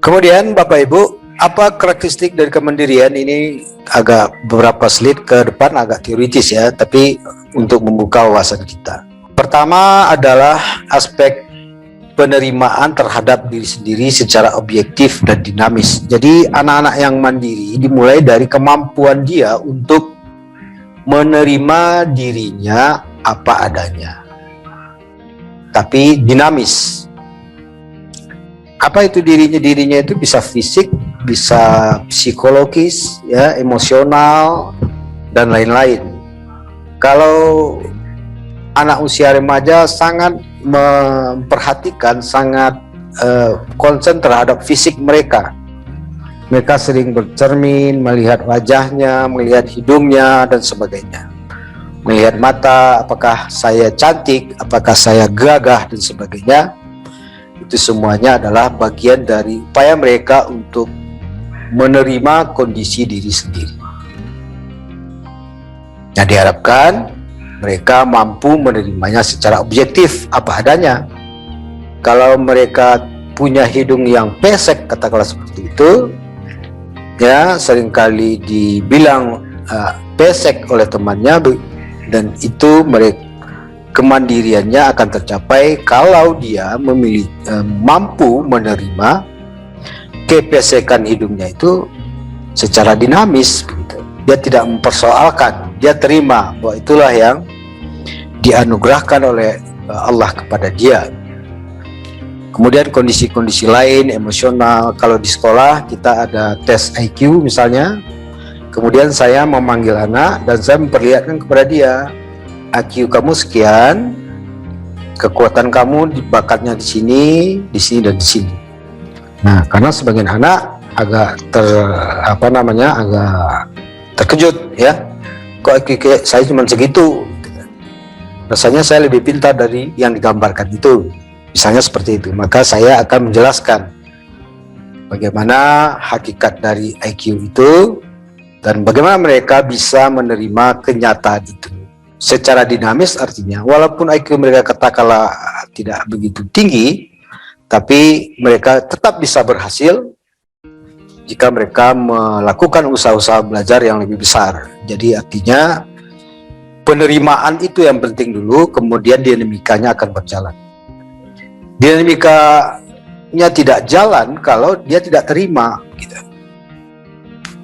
Kemudian Bapak Ibu, apa karakteristik dari kemandirian ini? Agak beberapa slide ke depan agak teoritis ya, tapi untuk membuka wawasan kita. Pertama adalah aspek penerimaan terhadap diri sendiri secara objektif dan dinamis. Jadi anak-anak yang mandiri dimulai dari kemampuan dia untuk menerima dirinya apa adanya, tapi dinamis. Apa itu dirinya? Dirinya itu bisa fisik, bisa psikologis, ya, emosional, dan lain-lain. Kalau anak usia remaja sangat memperhatikan, sangat konsen terhadap fisik mereka. Mereka sering bercermin, melihat wajahnya, melihat hidungnya, dan sebagainya. Melihat mata, apakah saya cantik, apakah saya gagah, dan sebagainya. Itu semuanya adalah bagian dari upaya mereka untuk menerima kondisi diri sendiri. Nah, diharapkan mereka mampu menerimanya secara objektif apa adanya. Kalau mereka punya hidung yang pesek, katakanlah seperti itu, ya, seringkali dibilang pesek oleh temannya, dan itu mereka kemandiriannya akan tercapai kalau dia mampu menerima kepesekan hidungnya itu secara dinamis. Dia tidak mempersoalkan, dia terima bahwa itulah yang dianugerahkan oleh Allah kepada dia. Kemudian kondisi-kondisi lain emosional, kalau di sekolah kita ada tes IQ misalnya, kemudian saya memanggil anak dan saya memperlihatkan kepada dia, IQ kamu sekian, kekuatan kamu, bakatnya di sini, dan di sini. Nah, karena sebagian anak agak agak terkejut, ya, kok IQ saya cuma segitu, rasanya saya lebih pintar dari yang digambarkan itu, misalnya seperti itu. Maka saya akan menjelaskan bagaimana hakikat dari IQ itu dan bagaimana mereka bisa menerima kenyataan itu secara dinamis. Artinya walaupun IQ mereka katakanlah tidak begitu tinggi, tapi mereka tetap bisa berhasil jika mereka melakukan usaha-usaha belajar yang lebih besar. Jadi artinya penerimaan itu yang penting dulu, kemudian dinamikanya akan berjalan. Dinamikanya tidak jalan kalau dia tidak terima, gitu,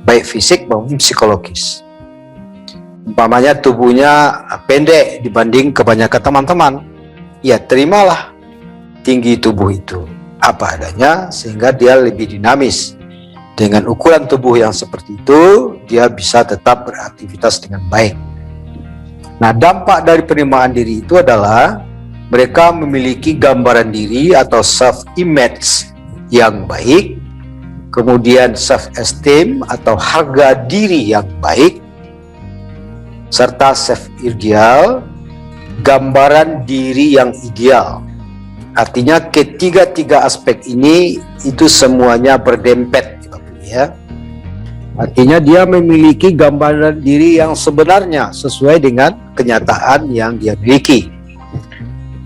baik fisik maupun psikologis. Umpamanya tubuhnya pendek dibanding kebanyakan teman-teman, ya terimalah tinggi tubuh itu apa adanya, sehingga dia lebih dinamis. Dengan ukuran tubuh yang seperti itu, dia bisa tetap beraktivitas dengan baik. Nah, dampak dari penerimaan diri itu adalah mereka memiliki gambaran diri atau self-image yang baik, kemudian self-esteem atau harga diri yang baik, serta self-ideal, gambaran diri yang ideal. Artinya ketiga-tiga aspek ini itu semuanya berdempet, ya. Artinya dia memiliki gambaran diri yang sebenarnya sesuai dengan kenyataan yang dia miliki.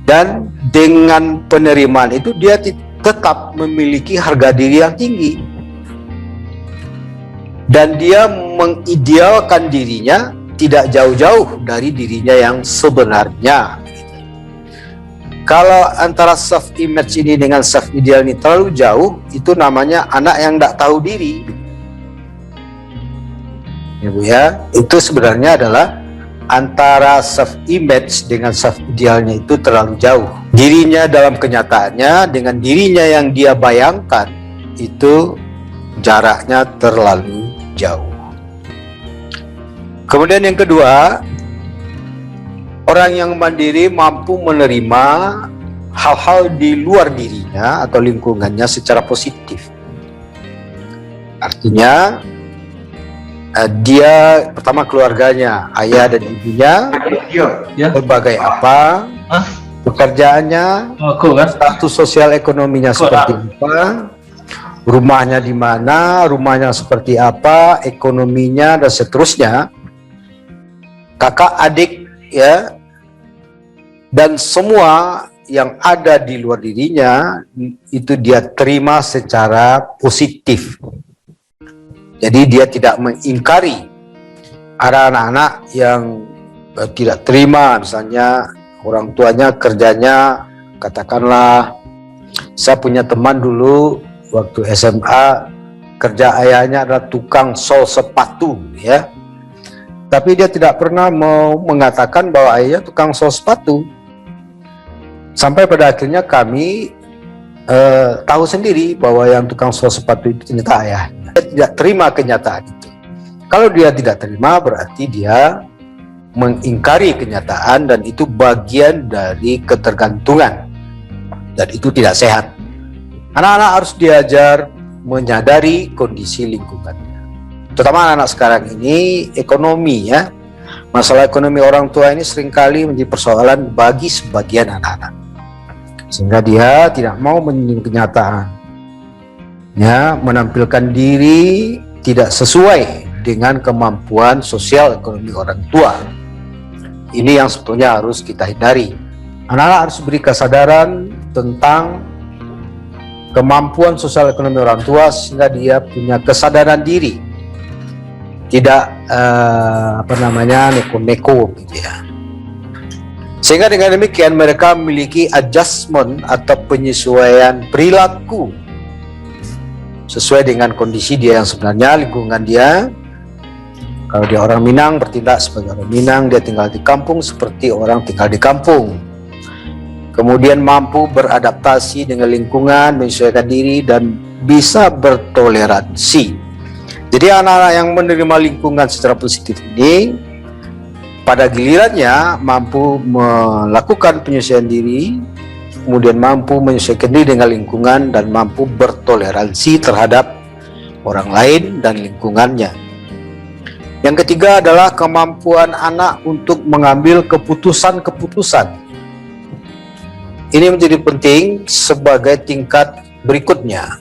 Dan dengan penerimaan itu dia tetap memiliki harga diri yang tinggi. Dan dia mengidealkan dirinya tidak jauh-jauh dari dirinya yang sebenarnya. Kalau antara self-image ini dengan self-ideal ini terlalu jauh, itu namanya anak yang tidak tahu diri. Ya Bu ya, itu sebenarnya adalah antara self-image dengan self-idealnya itu terlalu jauh. Dirinya dalam kenyataannya dengan dirinya yang dia bayangkan itu jaraknya terlalu jauh. Kemudian yang kedua, orang yang mandiri mampu menerima hal-hal di luar dirinya atau lingkungannya secara positif. Artinya dia pertama keluarganya, ayah dan ibunya, berbagai apa, pekerjaannya, status sosial ekonominya seperti apa, rumahnya di mana, rumahnya seperti apa, ekonominya dan seterusnya, kakak adik, ya, dan semua yang ada di luar dirinya itu dia terima secara positif. Jadi dia tidak mengingkari. Ada anak-anak yang tidak terima, misalnya orang tuanya kerjanya, katakanlah saya punya teman dulu waktu SMA, kerja ayahnya adalah tukang sol sepatu, ya. Tapi dia tidak pernah mau mengatakan bahwa ayahnya tukang sol sepatu. Sampai pada akhirnya kami tahu sendiri bahwa yang tukang sol sepatu itu ternyata ayahnya. Dia tidak terima kenyataan itu. Kalau dia tidak terima, berarti dia mengingkari kenyataan, dan itu bagian dari ketergantungan, dan itu tidak sehat. Anak-anak harus diajar menyadari kondisi lingkungannya, terutama anak-anak sekarang ini. Ekonomi, ya, masalah ekonomi orang tua ini seringkali menjadi persoalan bagi sebagian anak-anak, sehingga dia tidak mau menyinggung kenyataan, ya, menampilkan diri tidak sesuai dengan kemampuan sosial ekonomi orang tua. Ini yang sebetulnya harus kita hindari. Anak-anak harus beri kesadaran tentang kemampuan sosial ekonomi orang tua, sehingga dia punya kesadaran diri, tidak neko-neko gitu, ya. Sehingga dengan demikian mereka memiliki adjustment atau penyesuaian perilaku sesuai dengan kondisi dia yang sebenarnya, lingkungan dia. Kalau dia orang Minang, bertindak sebagai orang Minang. Dia tinggal di kampung seperti orang tinggal di kampung. Kemudian mampu beradaptasi dengan lingkungan, menyesuaikan diri, dan bisa bertoleransi. Jadi anak-anak yang menerima lingkungan secara positif ini, pada gilirannya mampu melakukan penyesuaian diri, kemudian mampu menyesuaikan diri dengan lingkungan, dan mampu bertoleransi terhadap orang lain dan lingkungannya. Yang ketiga adalah kemampuan anak untuk mengambil keputusan-keputusan. Ini menjadi penting sebagai tingkat berikutnya.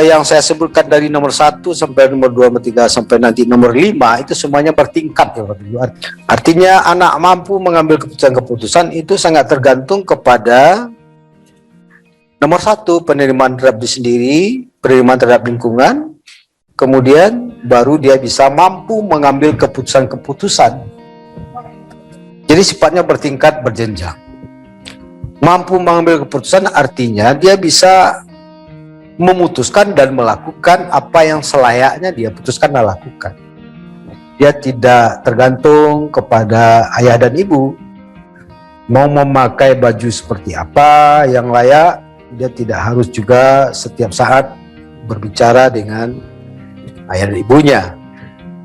Yang saya sebutkan dari nomor 1 sampai nomor 2, nomor 3, sampai nanti nomor 5, itu semuanya bertingkat, ya. Artinya anak mampu mengambil keputusan-keputusan itu sangat tergantung kepada nomor 1, penerimaan terhadap diri sendiri, penerimaan terhadap lingkungan, kemudian baru dia bisa mampu mengambil keputusan-keputusan. Jadi sifatnya bertingkat, berjenjang. Mampu mengambil keputusan artinya dia bisa memutuskan dan melakukan apa yang selayaknya dia putuskan dan lakukan. Dia tidak tergantung kepada ayah dan ibu. Mau memakai baju seperti apa yang layak, dia tidak harus juga setiap saat berbicara dengan ayah dan ibunya.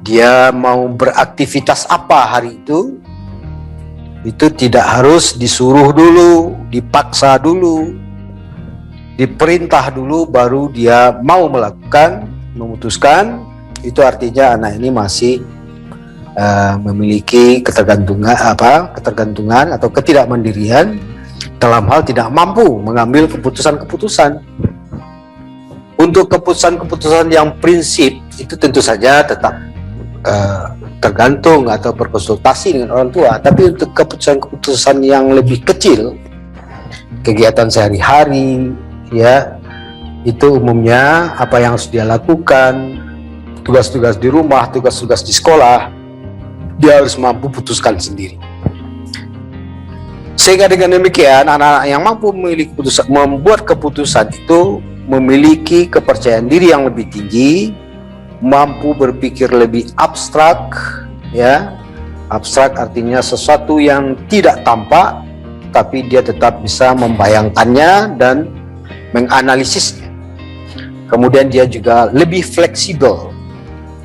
Dia mau beraktivitas apa hari itu tidak harus disuruh dulu, dipaksa dulu, diperintah dulu baru dia mau melakukan, memutuskan. Itu artinya anak ini masih memiliki ketergantungan atau ketidakmandirian dalam hal tidak mampu mengambil keputusan-keputusan. Untuk keputusan-keputusan yang prinsip itu tentu saja tetap tergantung atau berkonsultasi dengan orang tua. Tapi untuk keputusan-keputusan yang lebih kecil, kegiatan sehari-hari, ya, itu umumnya apa yang harus dia lakukan, tugas-tugas di rumah, tugas-tugas di sekolah, dia harus mampu putuskan sendiri. Sehingga dengan demikian anak-anak yang mampu membuat keputusan itu memiliki kepercayaan diri yang lebih tinggi, mampu berpikir lebih abstrak, ya. Abstrak artinya sesuatu yang tidak tampak, tapi dia tetap bisa membayangkannya dan menganalisisnya. Kemudian dia juga lebih fleksibel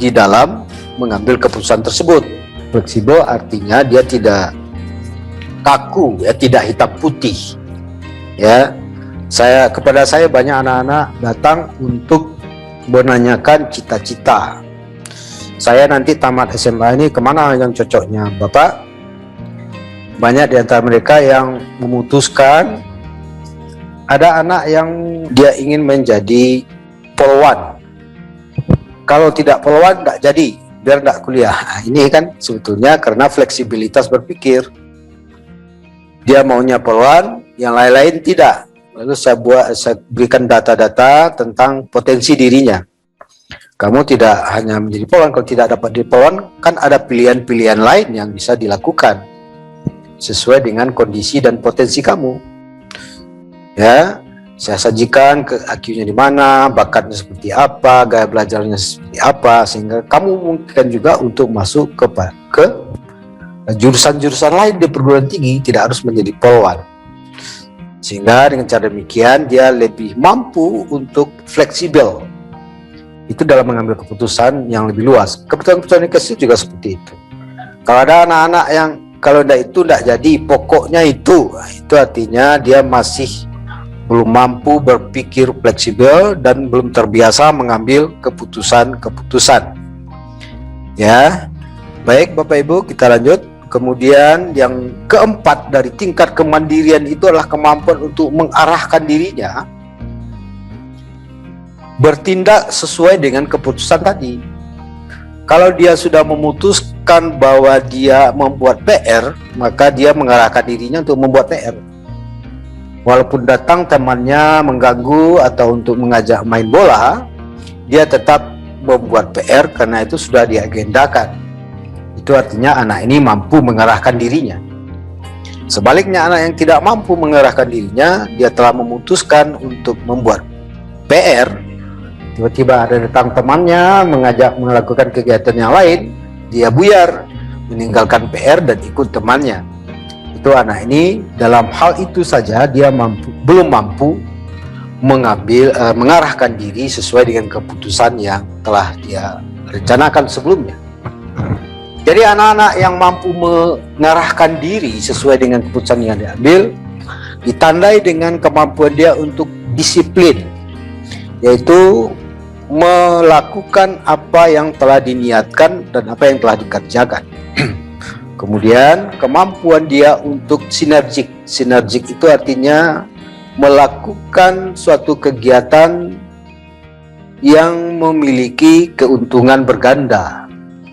di dalam mengambil keputusan tersebut. Fleksibel artinya dia tidak kaku, ya, tidak hitam putih, ya. Kepada saya banyak anak-anak datang untuk menanyakan cita-cita. Saya nanti tamat SMA ini kemana yang cocoknya, Bapak? Banyak di antara mereka yang memutuskan. Ada anak yang dia ingin menjadi polwan. Kalau tidak polwan, tidak jadi, biar tidak kuliah. Nah, ini kan sebetulnya karena fleksibilitas berpikir. Dia maunya poluan, yang lain-lain tidak. Lalu saya berikan data-data tentang potensi dirinya. Kamu tidak hanya menjadi poluan, kalau tidak dapat jadi poluan, kan ada pilihan-pilihan lain yang bisa dilakukan sesuai dengan kondisi dan potensi kamu. Ya, saya sajikan ke IQ-nya di mana, bakatnya seperti apa, gaya belajarnya seperti apa, sehingga kamu mungkin juga untuk masuk ke jurusan-jurusan lain di perguruan tinggi, tidak harus menjadi poluan. Sehingga dengan cara demikian dia lebih mampu untuk fleksibel. Itu dalam mengambil keputusan yang lebih luas. Keputusan-keputusan dikasih juga seperti itu. Kalau ada anak-anak yang kalau tidak jadi, pokoknya itu artinya dia masih belum mampu berpikir fleksibel dan belum terbiasa mengambil keputusan-keputusan. Ya, baik Bapak Ibu, kita lanjut. Kemudian yang keempat dari tingkat kemandirian itu adalah kemampuan untuk mengarahkan dirinya bertindak sesuai dengan keputusan tadi. Kalau dia sudah memutuskan bahwa dia membuat PR, maka dia mengarahkan dirinya untuk membuat PR. Walaupun datang temannya mengganggu atau untuk mengajak main bola, dia tetap membuat PR karena itu sudah diagendakan. Itu artinya anak ini mampu mengarahkan dirinya. Sebaliknya anak yang tidak mampu mengarahkan dirinya, dia telah memutuskan untuk membuat PR, tiba-tiba ada datang temannya mengajak melakukan kegiatan yang lain, dia buyar, meninggalkan PR dan ikut temannya. Itu anak ini dalam hal itu saja dia belum mampu mengarahkan diri sesuai dengan keputusan yang telah dia rencanakan sebelumnya. Jadi anak-anak yang mampu mengarahkan diri sesuai dengan keputusan yang diambil ditandai dengan kemampuan dia untuk disiplin, yaitu melakukan apa yang telah diniatkan dan apa yang telah dikerjakan. Kemudian kemampuan dia untuk sinergik. Sinergik itu artinya melakukan suatu kegiatan yang memiliki keuntungan berganda,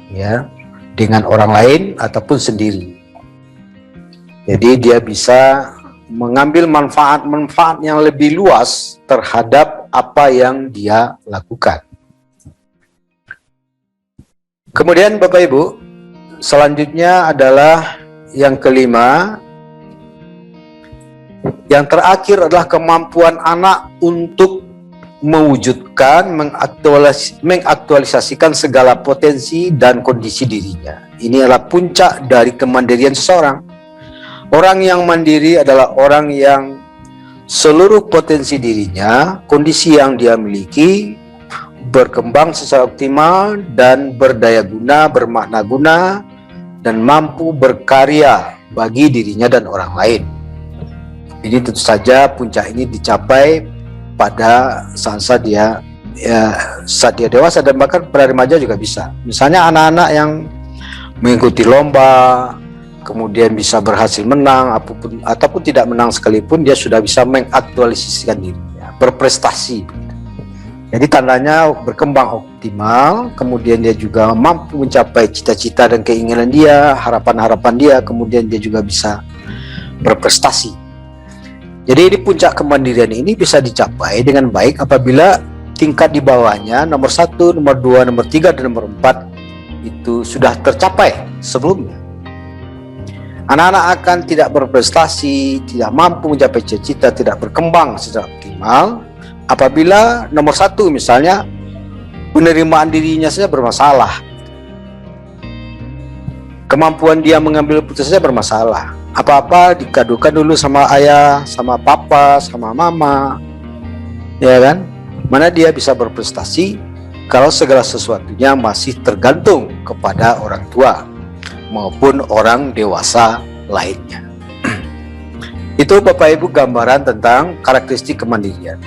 ya, dengan orang lain ataupun sendiri. Jadi dia bisa mengambil manfaat-manfaat yang lebih luas terhadap apa yang dia lakukan. Kemudian Bapak Ibu, selanjutnya adalah yang kelima. Yang terakhir adalah kemampuan anak untuk mewujudkan, mengaktualisasikan segala potensi dan kondisi dirinya. Ini adalah puncak dari kemandirian seseorang. Orang yang mandiri adalah orang yang seluruh potensi dirinya, kondisi yang dia miliki, berkembang secara optimal dan berdaya guna, bermakna guna, dan mampu berkarya bagi dirinya dan orang lain. Jadi tentu saja puncak ini dicapai pada saat dia dewasa dan bahkan pada remaja juga bisa. Misalnya anak-anak yang mengikuti lomba, kemudian bisa berhasil menang ataupun tidak menang sekalipun, dia sudah bisa mengaktualisasikan dirinya, berprestasi. Jadi tandanya berkembang optimal, kemudian dia juga mampu mencapai cita-cita dan keinginan dia, harapan-harapan dia, kemudian dia juga bisa berprestasi. Jadi di puncak kemandirian ini bisa dicapai dengan baik apabila tingkat di bawahnya nomor 1, nomor 2, nomor 3, dan nomor 4 itu sudah tercapai sebelumnya. Anak-anak akan tidak berprestasi, tidak mampu mencapai cita-cita, tidak berkembang secara optimal apabila nomor 1 misalnya penerimaan dirinya saja bermasalah, kemampuan dia mengambil keputusan saja bermasalah. Apa-apa dikadukan dulu sama ayah, sama papa, sama mama, ya kan? Mana dia bisa berprestasi kalau segala sesuatunya masih tergantung kepada orang tua maupun orang dewasa lainnya. Itu Bapak Ibu gambaran tentang karakteristik kemandirian.